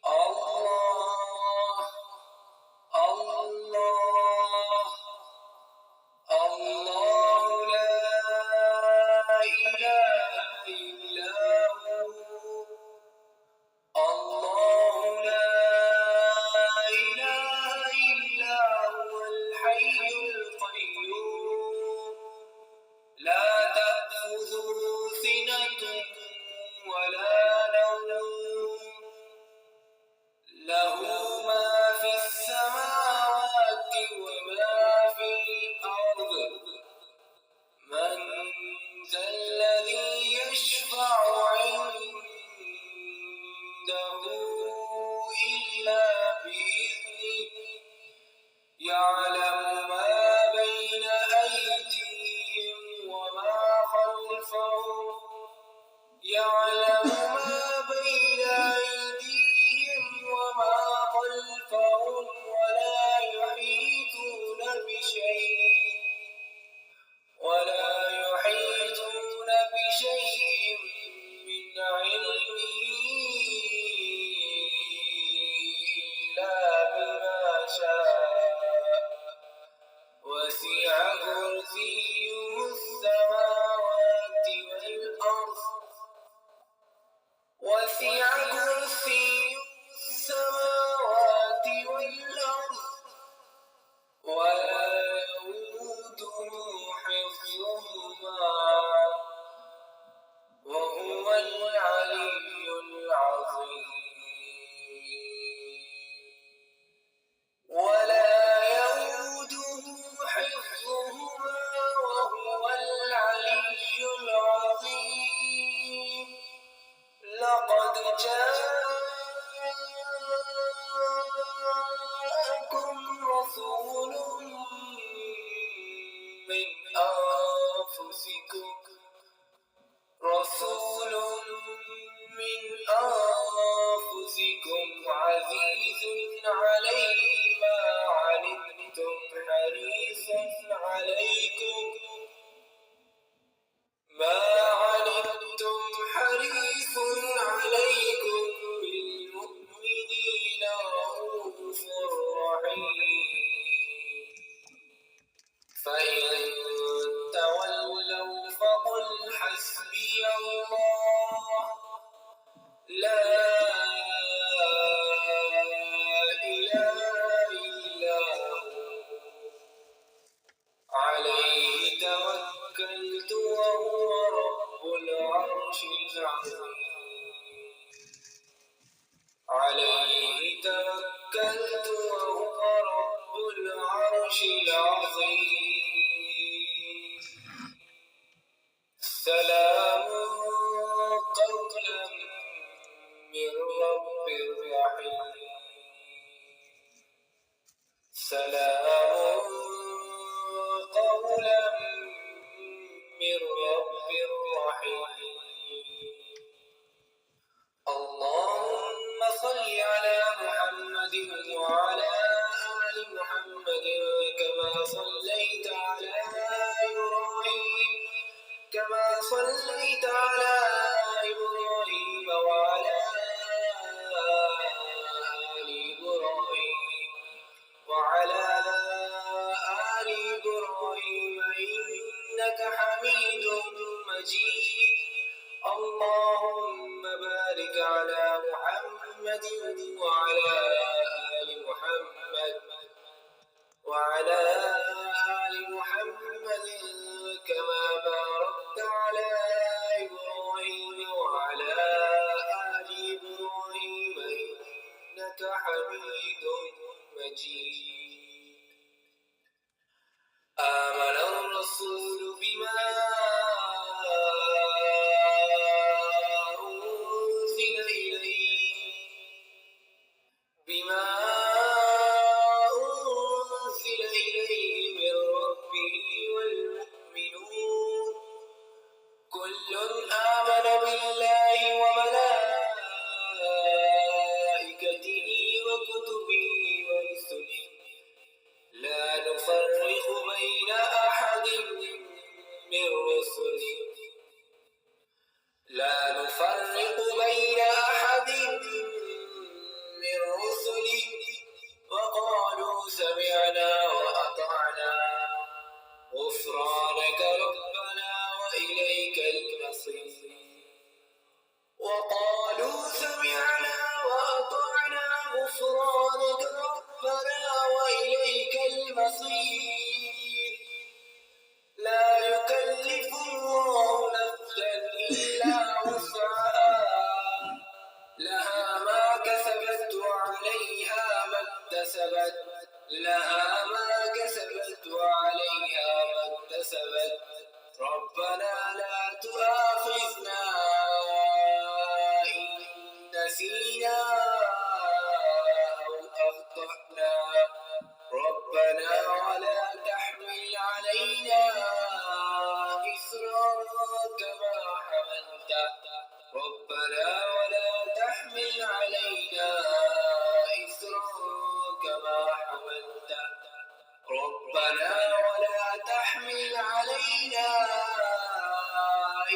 الله الله الله لا إله إلا هو الله لا إله إلا هو الحي القيوم لا تأخذه سنة ولا نوم له ما في السماوات وما في الأرض من ذا الذي يشفع عنده إلا بإذنه يعلم ما بين أيديهم وما خلفهم يعلم ما بين أيديهم وما خلفهم ولا يحيطون بشيء من علمه إلا بما شاء وسع كرسيه السماوات والأرض ولا يؤوده حفظهما وهو العلي العظيم ولا يؤوده حفظهما وهو العلي العظيم لقد جاءكم رسول من أنفسكم عزيز عليه ما عنتم حريص عليكم بالمؤمنين رؤوف رحيم فإن تولوا فقل حسبي الله لا إله إلا هو عليه توكلت وهو رب العرش العظيم سلام قولا من رب رحيم سلام قولا من رب رحيم اللهم صل على محمد وعلى آل محمد كما صليت على إبراهيم وعلى آل إبراهيم إنك حميد مجيد اللهم بارك على محمد وعلى آل محمد كما باركت على إبراهيم وعلى آل إبراهيم إنك حميد مجيد آمن الرسول بما لها ما كسبت وعليها ما اكتسبت ربنا لا تؤاخذنا إن نسينا أو أخطأنا ربنا ولا تحمل علينا إصرا كما حملته ربنا ولا تحمل علينا إصرا كما حملته ربنا ولا تحمل علينا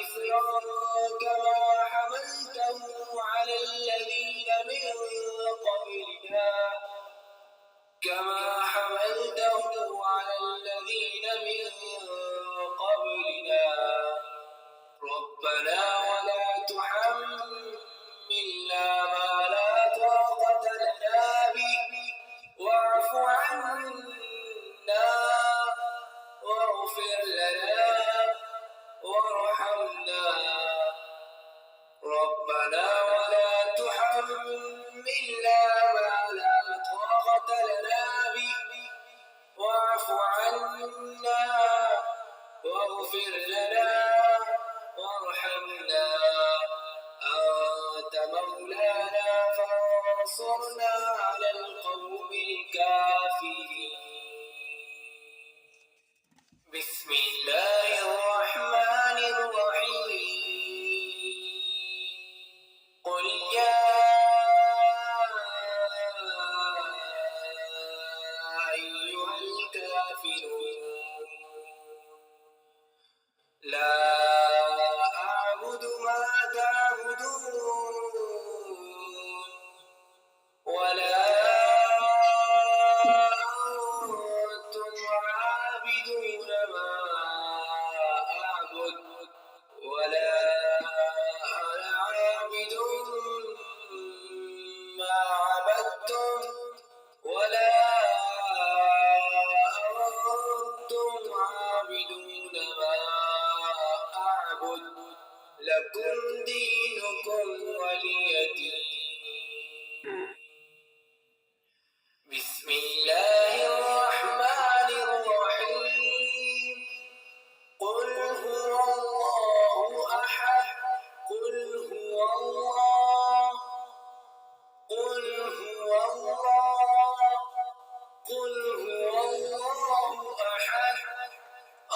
إصرا كما حملته على الذين من قبلنا ربنا ولا تحملنا ما لا طاقة لنا به واعف عنا واغفر لنا وارحمنا ربنا ولا تحملنا ما لا طاقة لنا به واعف عنا واغفر لنا وارحمنا أنت مولانا فانصرنا على القوم الكافرين. بسم الله الرحمن الرحيم. قل يا أيها الكافرون لا أعبد ما تعبدون ولا أنتم عابدون ما أعبد ولا أنا عابد ما عبدتم ولا أنتم عابدون ما أعبد لكم دينكم ولي دين. بسم الله الرحمن الرحيم. قل هو الله أحد قل هو الله قل هو الله قل هو الله أحد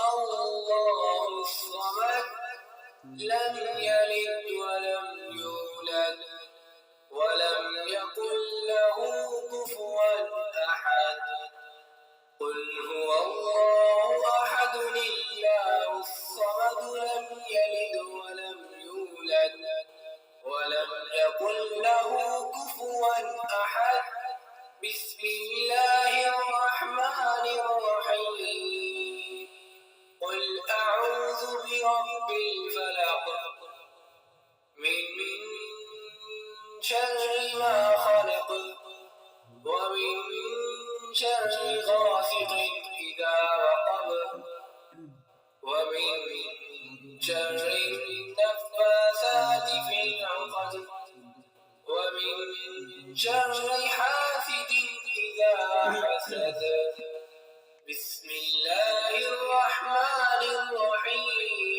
الله الصمد لم يلد ولم يولد ولم يكن له كفوا أحد. قل هو الله أحد الله الصمد لم يلد ولم يولد ولم يكن له كفوا أحد. بسم الله الرحمن الرحيم. قل أعوذ برب الفلق من شر ما خلق ومن شر غاسق إذا وقب ومن شر النفاثات في العقد ومن شر حاسد إذا حسد. بسم الله الرحمن الرحيم.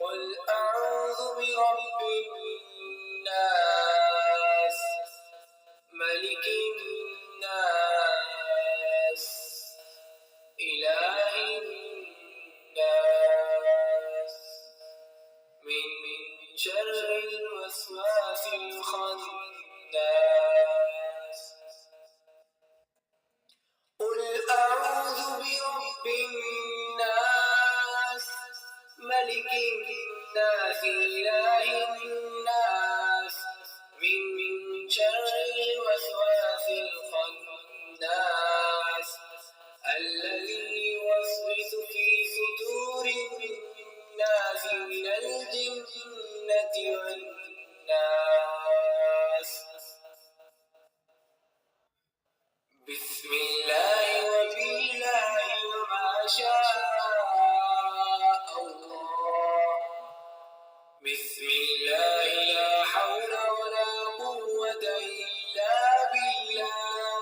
قل أعوذ برب الناس ملك الناس إله الناس من شر الوسواس الخناس. قل أعوذ برب الناس ملك الناس إله الناس من شر الوسواس الخناس الذي يوسوس في صدور الناس من الجنة والناس. بسم الله وبالله وما شاء الله. بسم الله لا حول ولا قوة إلا بالله.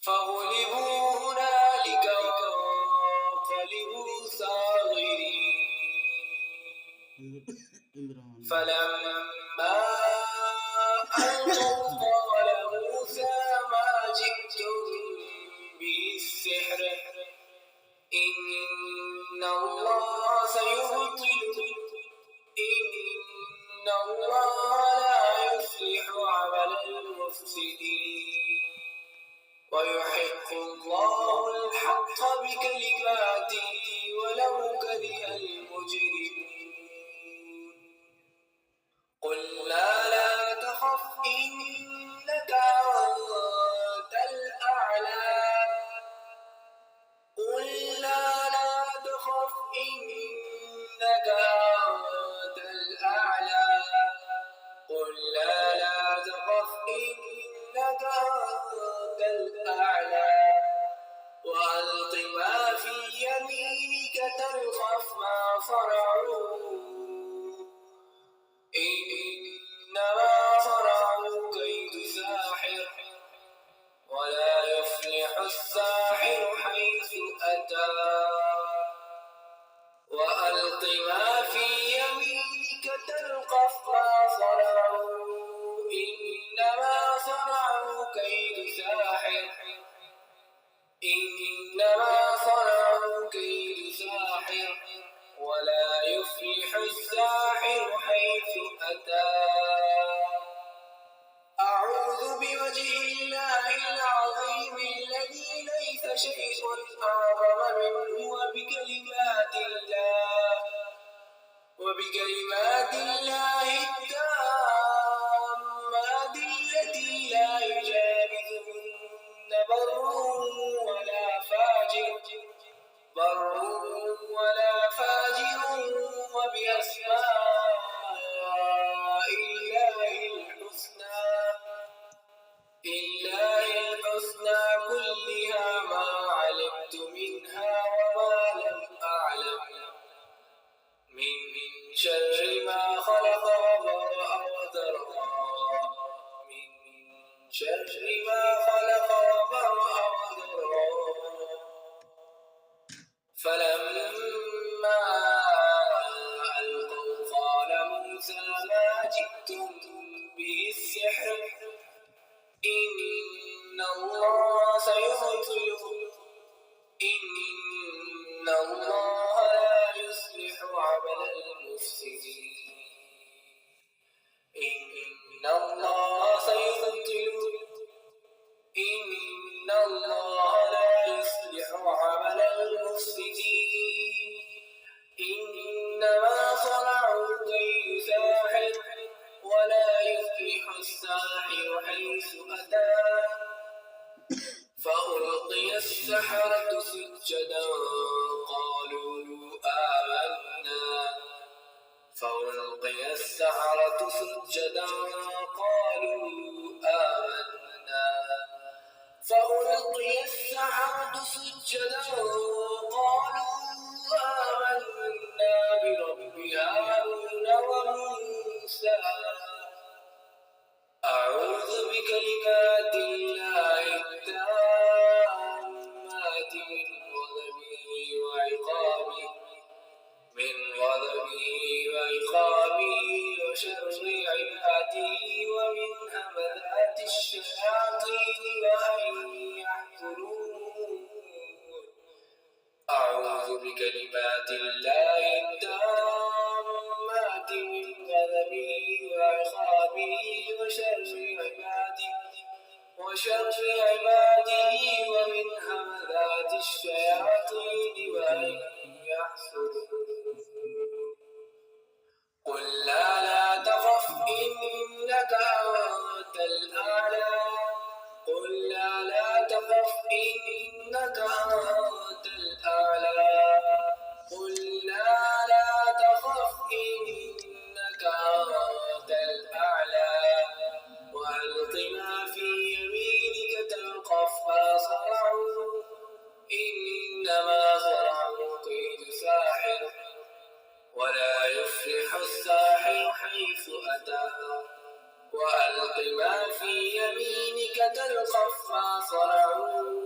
فغلبوا هنالك وانقلبوا صاغرين فلما ألقوا قال موسى ما جئتم به السحر إن الله سيبطله إن الله لا يصلح عمل المفسدين ويحق الله الحق بكلماته ولو كره المجرمون قلنا لا تخف إنك أنت الأعلى قلنا لا تخف إنك أنت الأعلى قلنا لا تخف إنك أنت الأعلى وألق ما في يمينك تلقف ما صنعوا إنما صنعوا كيد ساحر ولا يفلح الساحر حيث أتى وألق ما في يمينك تلقف ما صنعوا إنما صنعوا كيد ساحر إنما صنعوا كيد ساحر ولا يفلح الساحر حيث أتى أعوذ بوجه الله العظيم الذي ليس شيء أعظم منه وبكلمات الله التامات التي لا يجاوزهن بر ولا فاجر وبأسماء الله الحسنى كلها ما علمت منها وما لم أعلم من شر ما خلق وبرأ وذرى من شر ما خلق وبرأ وذرى فلما ألقوا قال موسى ما جئتم به السحر إن الله سيبطله إن الله لا يصلح عمل المفسدين إن الله سيبطله إن الله لا يصلح عمل المفسدين إنما صنعوا كيد ساحر ولا يفلح الساحر حيث أتى فألقي السحرة سجدا قالوا آمنا فألقي السحرة سجدا قالوا آمنا فألقي السحرة سجدا قالوا آمنا برب هارون وموسى أعوذ بكلمات الله التامات من غضبه وعقابه وشر عباده ومن همذات الشياطين وأن يحضرون أعوذ بكلمات الله التامات من غضبه وعقابه وشر عباده ومن همذات الشياطين وأن يحضرون قل لا تخف إنك أنت الأعلى قل لا تخف إنك أنت الأعلى قل لا تخف إنك أنت الأعلى وألق ما في يمينك تلقف ما صنعوا إنما صنعوا كيد ساحر ولا يفلح الساحر حيث أتى وألق ما في يمينك تلقف ما صنعوا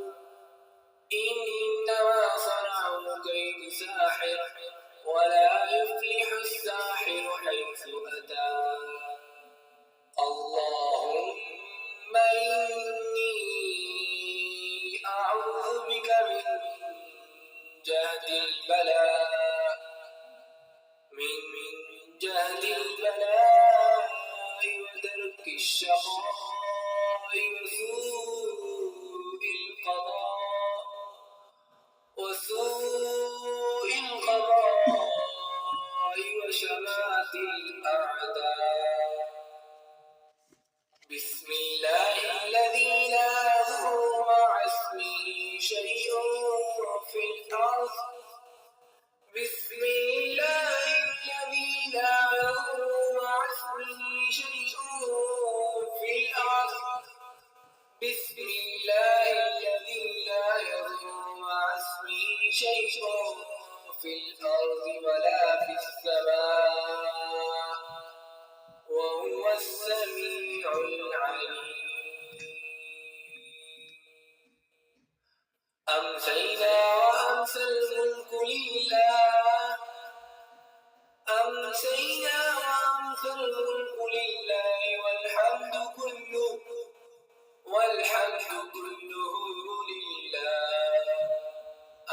أمسينا وأمسى الملك لله أمسينا وأمسى الملك لله والحمد كله لله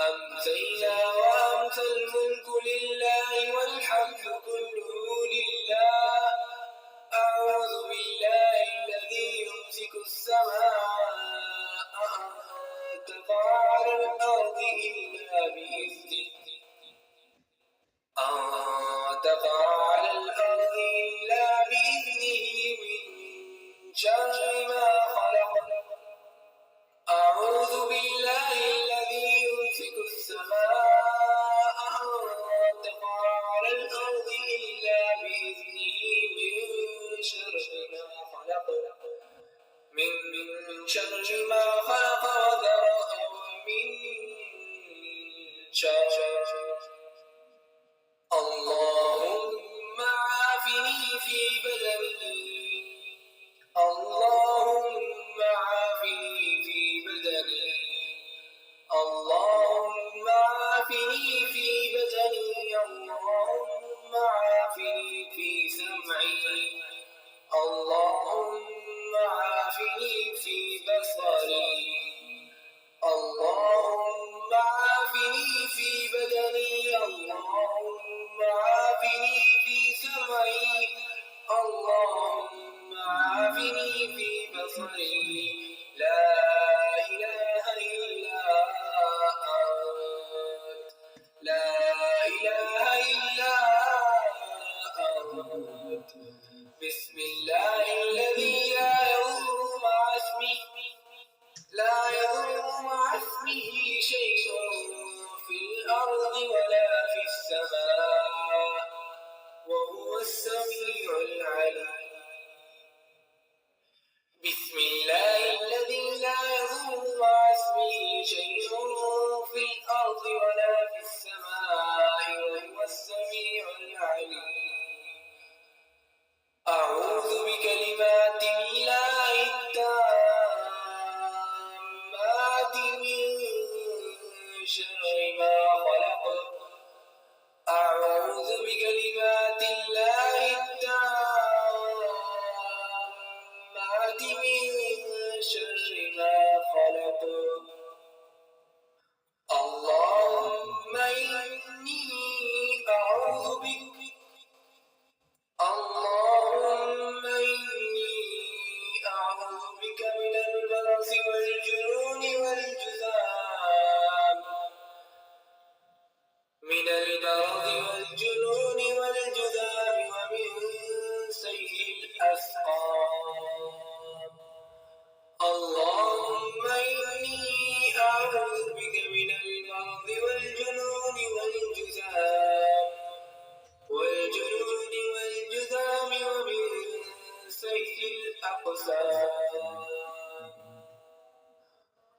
أمسينا وأمسى الملك لله والحمد كله لله أعوذ بالله الذي يمسك السماء أن تقع على الأرض إلا بإذنه من شر ما خلق أعوذ بالله الذي يمسك السماء أن تقع على الأرض إلا بإذنه من شر ما خلق وذرأ ومن شر اللهم عافني في بدني اللهم عافني في بدني اللهم عافني في بدني اللهم عافني في سمعي اللهم عافني في بصري اللهم عافني في بدني اللهم عافني في سمعي اللهم عافني في بصري لا إله إلا أنت لا إله إلا أنت بسم الله الذي لا يضر مع اسمه شيء في الأرض ولا في السماء وهو السميع العليم بسم الله الذي لا يضر مع اسمه شيء في الأرض ولا في السماء وهو السميع العليم أعوذ بكلمات الله التامات من شر ما خلق أعوذ بكلمات الله التامات من شر ما خلق اللهم إني أعوذ بك اللهم إني أعوذ بك من البرص والجنون والجذام ومن سيء الأسقام اللهم إني أعوذ بك من المرض والجنون والجذام ومن سيء الأقسام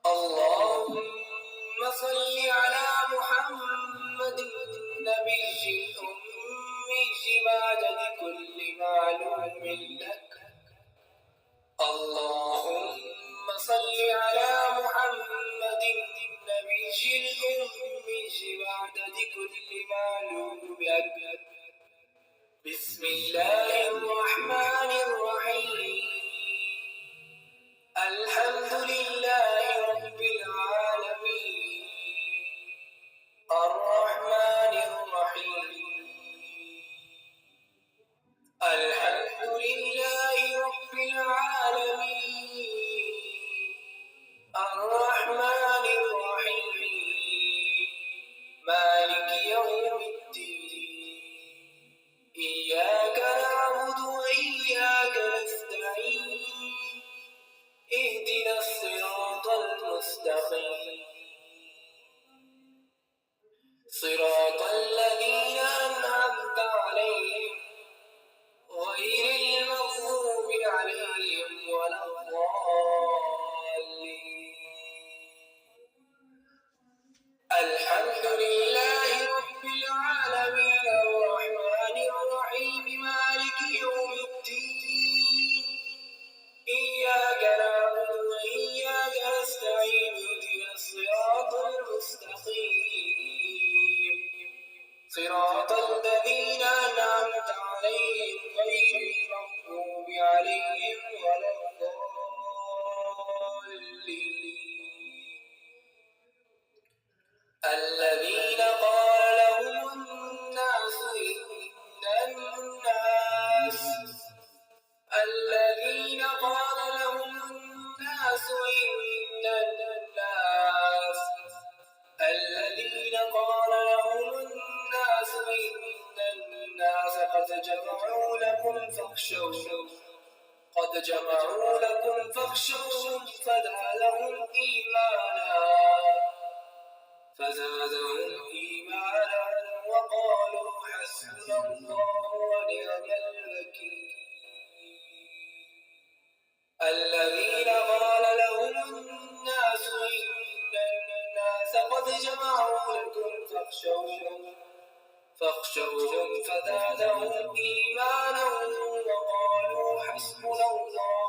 اللهم صل على محمد النبي الأمي بعدد كل معلوم لك اللهم صل على محمد النبي الأمي بعدد كل معلوم لك بسم الله الرحمن الرحيم الحمد لله رب العالمين الرحمن الرحيم الحمد لله رب العالمين الرحمن الرحيم مالك يوم الدين إياك نعبد وإياك نستعين اهدنا الصراط المستقيم صراط الذين أنعمت عليهم غير المغضوب عليهم ولا الضالين الحمد لله رب العالمين الرحمن الرحيم مالك يوم الدين إياك نعبد وإياك نستعين اهدنا الصراط فاخشوهم فزادهم إيمانا وقالوا حسبنا الله